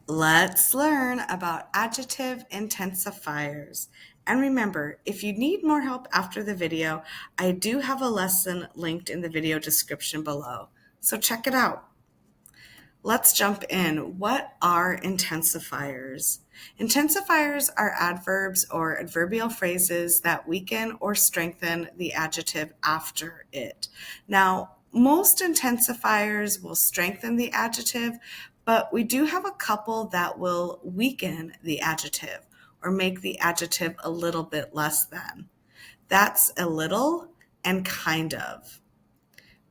Let's learn about adjective intensifiers. And remember, if you need more help after the video, I do have a lesson linked in the video description below. So check it out. Let's jump in. What are intensifiers? Intensifiers are adverbs or adverbial phrases that weaken or strengthen the adjective after it. Now, most intensifiers will strengthen the adjective, but we do have a couple that will weaken the adjective or make the adjective a little bit less than. That's a little and kind of.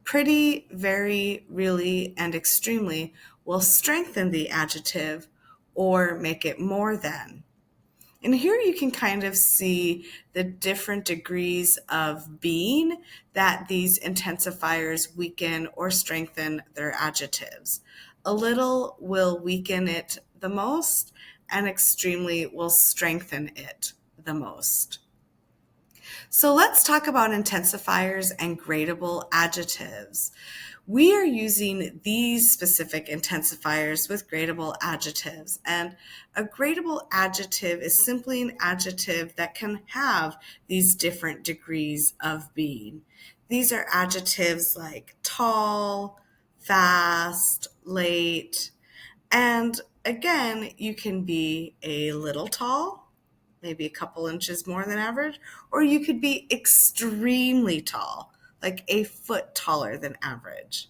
Pretty, very, really, and extremely will strengthen the adjective or make it more than. And here you can kind of see the different degrees of being that these intensifiers weaken or strengthen their adjectives. A little will weaken it the most, and extremely will strengthen it the most. So let's talk about intensifiers and gradable adjectives. We are using these specific intensifiers with gradable adjectives, and a gradable adjective is simply an adjective that can have these different degrees of being. These are adjectives like tall, fast, late, and again, you can be a little tall, maybe a couple inches more than average, or you could be extremely tall, like a foot taller than average.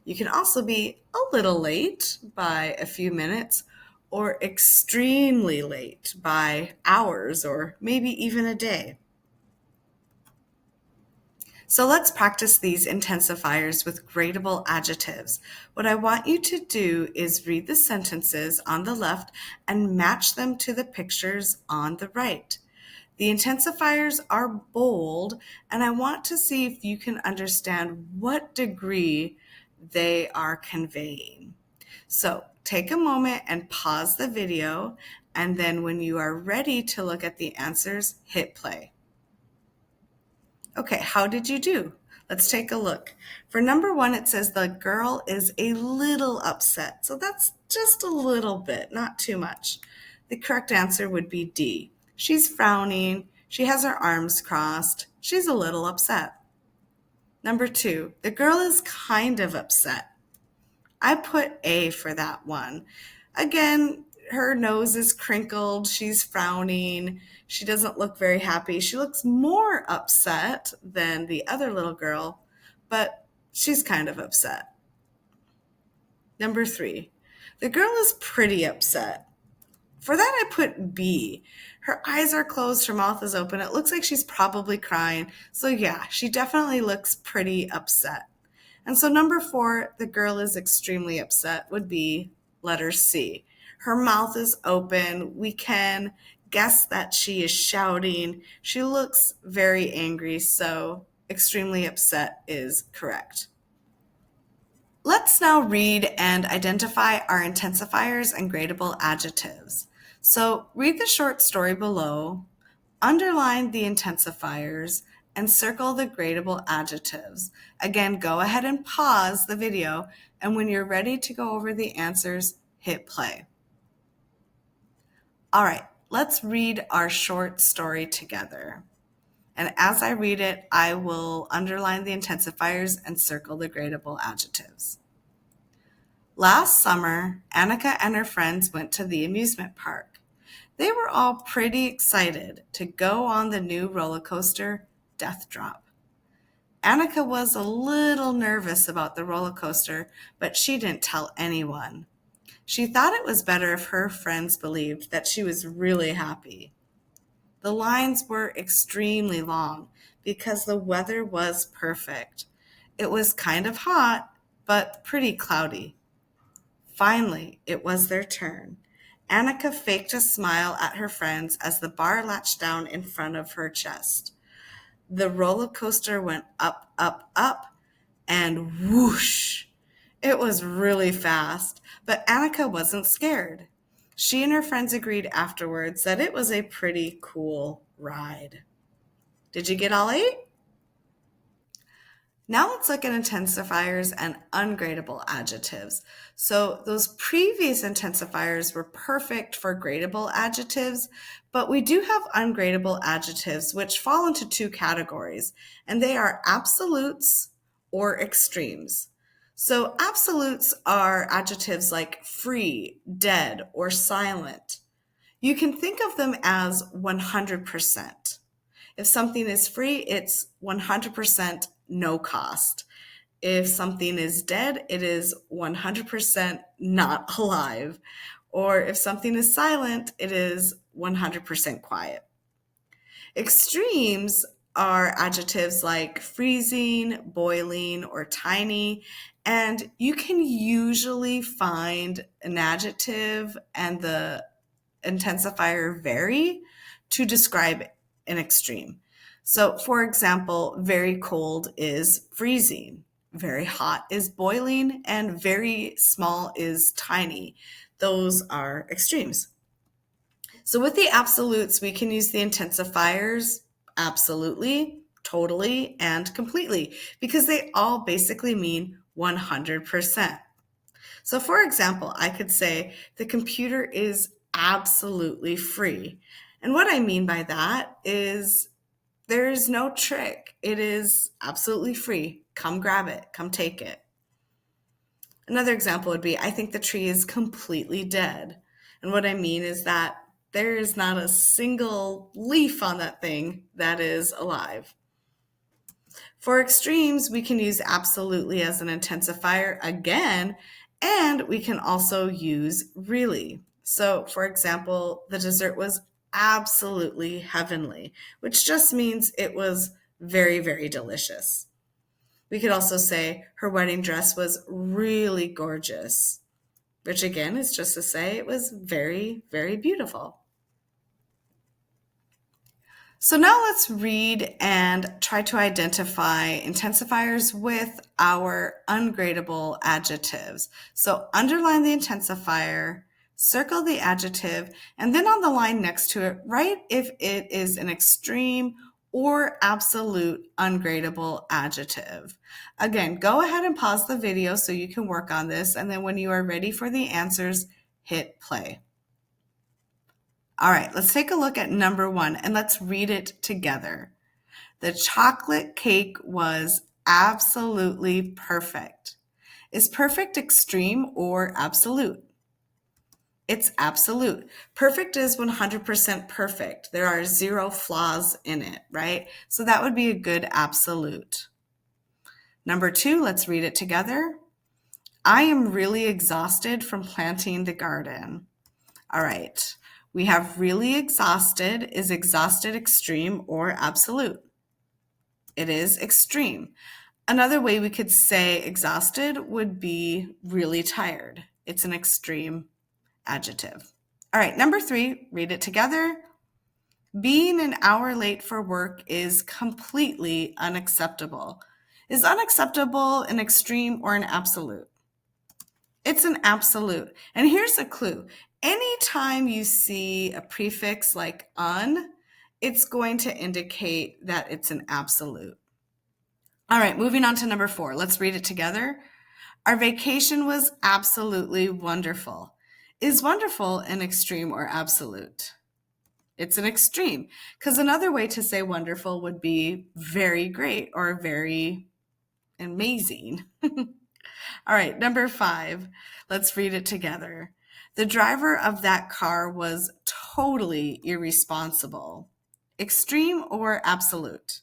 You can also be a little late by a few minutes or extremely late by hours or maybe even a day. So let's practice these intensifiers with gradable adjectives. What I want you to do is read the sentences on the left and match them to the pictures on the right. The intensifiers are bold, and I want to see if you can understand what degree they are conveying. So take a moment and pause the video, and then when you are ready to look at the answers, hit play. Okay, how did you do? Let's take a look. For number one, it says the girl is a little upset. So that's just a little bit, not too much. The correct answer would be D. She's frowning. She has her arms crossed. She's a little upset. Number two, the girl is kind of upset. I put A for that one. Again, her nose is crinkled. She's frowning. She doesn't look very happy. She looks more upset than the other little girl, but she's kind of upset. Number three, the girl is pretty upset. For that, I put B. Her eyes are closed. Her mouth is open. It looks like she's probably crying. So yeah, she definitely looks pretty upset. And so number four, the girl is extremely upset, would be letter C. Her mouth is open. We can guess that she is shouting. She looks very angry, so extremely upset is correct. Let's now read and identify our intensifiers and gradable adjectives. So read the short story below, underline the intensifiers, and circle the gradable adjectives. Again, go ahead and pause the video, and when you're ready to go over the answers, hit play. All right, let's read our short story together. And as I read it, I will underline the intensifiers and circle the gradable adjectives. Last summer, Annika and her friends went to the amusement park. They were all pretty excited to go on the new roller coaster, Death Drop. Annika was a little nervous about the roller coaster, but she didn't tell anyone. She thought it was better if her friends believed that she was really happy. The lines were extremely long because the weather was perfect. It was kind of hot, but pretty cloudy. Finally, it was their turn. Annika faked a smile at her friends as the bar latched down in front of her chest. The roller coaster went up, up, up, and whoosh! It was really fast, but Annika wasn't scared. She and her friends agreed afterwards that it was a pretty cool ride. Did you get all 8? Now let's look at intensifiers and ungradable adjectives. So those previous intensifiers were perfect for gradable adjectives, but we do have ungradable adjectives which fall into two categories, and they are absolutes or extremes. So absolutes are adjectives like free, dead, or silent. You can think of them as 100%. If something is free, it's 100% no cost. If something is dead, it is 100% not alive. Or if something is silent, it is 100% quiet. Extremes are adjectives like freezing, boiling, or tiny, and you can usually find an adjective and the intensifier very to describe an extreme. So, for example, very cold is freezing, very hot is boiling, and very small is tiny. Those are extremes. So, with the absolutes, we can use the intensifiers absolutely, totally, and completely because they all basically mean 100%. So, for example, I could say the computer is absolutely free. And what I mean by that is there is no trick. It is absolutely free. Come grab it, come take it. Another example would be I think the tree is completely dead. And what I mean is that there is not a single leaf on that thing that is alive. For extremes, we can use absolutely as an intensifier again, and we can also use really. So, for example, the dessert was absolutely heavenly, which just means it was very, very delicious. We could also say her wedding dress was really gorgeous, which again is just to say it was very, very beautiful. So now let's read and try to identify intensifiers with our ungradable adjectives. So underline the intensifier, circle the adjective, and then on the line next to it, write if it is an extreme or absolute ungradable adjective. Again, go ahead and pause the video so you can work on this, and then when you are ready for the answers, hit play. All right, let's take a look at number 1 and let's read it together. The chocolate cake was absolutely perfect. Is perfect extreme or absolute? It's absolute. Perfect is 100% perfect. There are 0 flaws in it, right? So that would be a good absolute. Number 2, let's read it together. I am really exhausted from planting the garden. All right. We have really exhausted. Is exhausted extreme or absolute? It is extreme. Another way we could say exhausted would be really tired. It's an extreme adjective. All right, number 3, read it together. Being an hour late for work is completely unacceptable. Is unacceptable an extreme or an absolute? It's an absolute. And here's a clue. Anytime you see a prefix like un, it's going to indicate that it's an absolute. All right, moving on to number 4. Let's read it together. Our vacation was absolutely wonderful. Is wonderful an extreme or absolute? It's an extreme, because another way to say wonderful would be very great or very amazing. All right, number 5. Let's read it together. The driver of that car was totally irresponsible. Extreme or absolute?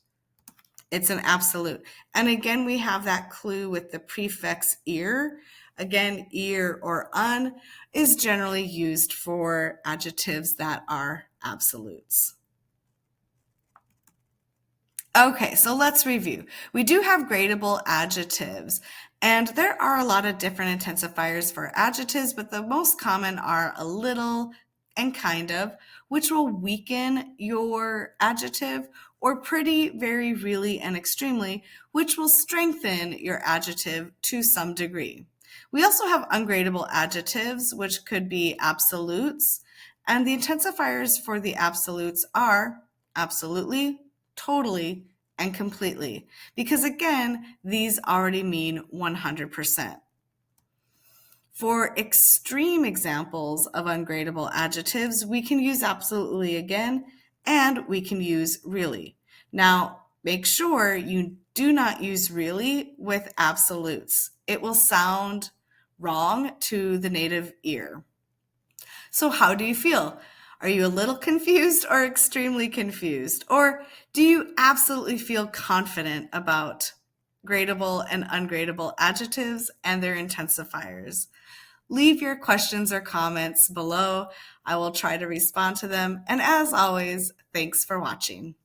It's an absolute. And again, we have that clue with the prefix ear. Again, ear or un is generally used for adjectives that are absolutes. Okay, so let's review. We do have gradable adjectives, and there are a lot of different intensifiers for adjectives, but the most common are a little and kind of, which will weaken your adjective, or pretty, very, really, and extremely, which will strengthen your adjective to some degree. We also have ungradable adjectives, which could be absolutes, and the intensifiers for the absolutes are absolutely, totally, and completely, because again, these already mean 100%. For extreme examples of ungradable adjectives, we can use absolutely again, and we can use really. Now, make sure you do not use really with absolutes. It will sound wrong to the native ear. So how do you feel? Are you a little confused or extremely confused? Or do you absolutely feel confident about gradable and ungradable adjectives and their intensifiers? Leave your questions or comments below. I will try to respond to them. And as always, thanks for watching.